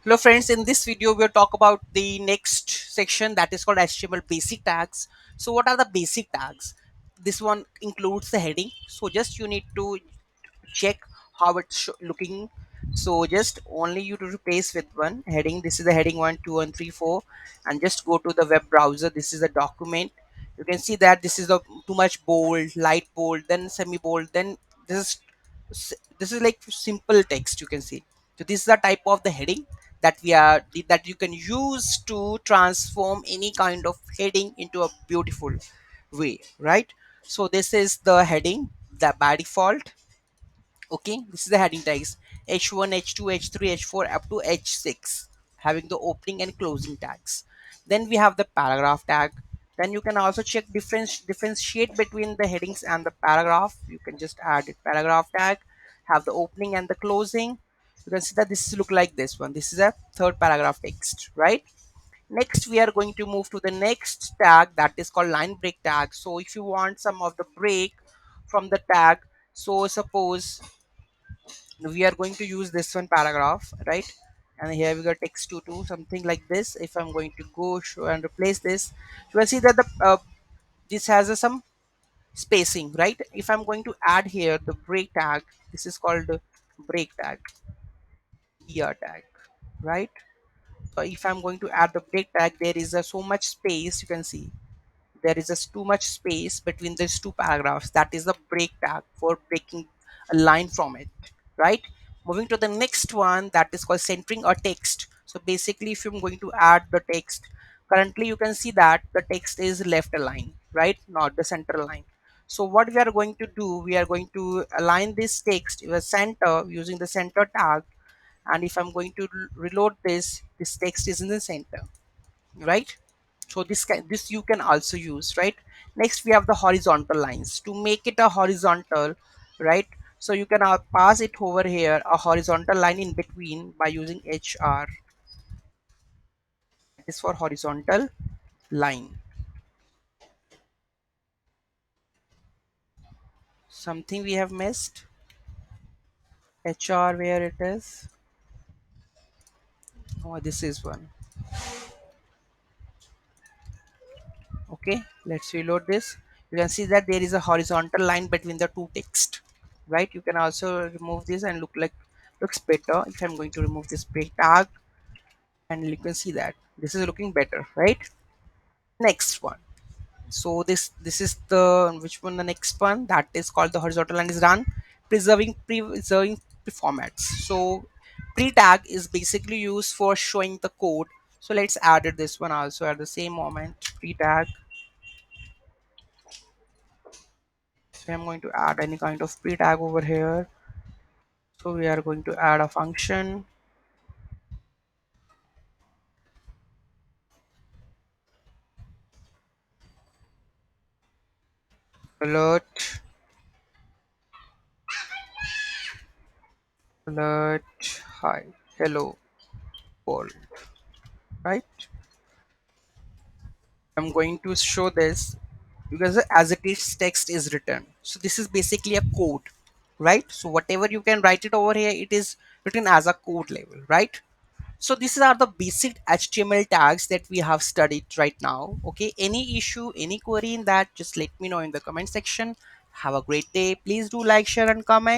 Hello friends, in this video we'll talk about the next section that is called HTML basic tags. So what are the basic tags? This one includes the heading. So just you need to check how it's looking. So just only you to replace with one heading. This is the heading 1 2 and 3 4, and just go to the web browser. This is the document. You can see that this is the too much bold, light bold, then semi bold, then this this is like simple text, you can see. So this is the type of the heading that we are that you can use to transform any kind of heading into a beautiful way, right? So this is the heading that by default. Okay, this is the heading tags h1 h2 h3 h4 up to h6, having the opening and closing tags. Then we have the paragraph tag. Then you can also check differentiate between the headings and the paragraph. You can just add a paragraph tag, have the opening and the closing. You can see that this look like this one. This is a third paragraph text, right? Next we are going to move to the next tag that is called line break tag. So if you want some of the break from the tag, so suppose we are going to use this one paragraph, right? And here we got text to something like this. If I'm going to go show and replace this, you will see that the this has a, some spacing, right? If I'm going to add here the break tag, this is called the break tag, tag, right? So if I'm going to add the break tag, there is a so much space, you can see there is just too much space between these two paragraphs. That is the break tag for breaking a line from it, right? Moving to the next one, that is called centering a text. So basically if I'm going to add the text, currently you can see that the text is left aligned, right, not the center line. So what we are going to do, we are going to align this text in the center using the center tag. And if I'm going to reload this text is in the center, right? So this you can also use, right? Next we have the horizontal lines. To make it a horizontal, right, so you can pass it over here a horizontal line in between by using hr. That is for horizontal line. Something we have missed, hr, where it is. Oh, this is one. Okay, let's reload this. You can see that there is a horizontal line between the two text, right? You can also remove this and looks better. If I'm going to remove this break tag, and you can see that this is looking better, right? Next one. So this is the which one, the next one, that is called the horizontal line is run, preserving formats. So pre tag is basically used for showing the code. So let's add it this one also at the same moment, pre tag. So I'm going to add any kind of pre tag over here. So we are going to add a function alert, hi, hello world, right? I'm going to show this because as it is text is written. So this is basically a code, right? So whatever you can write it over here, it is written as a code level, right? So these are the basic HTML tags that we have studied right now. Okay, any issue, any query in that, just let me know in the comment section. Have a great day. Please do like, share and comment.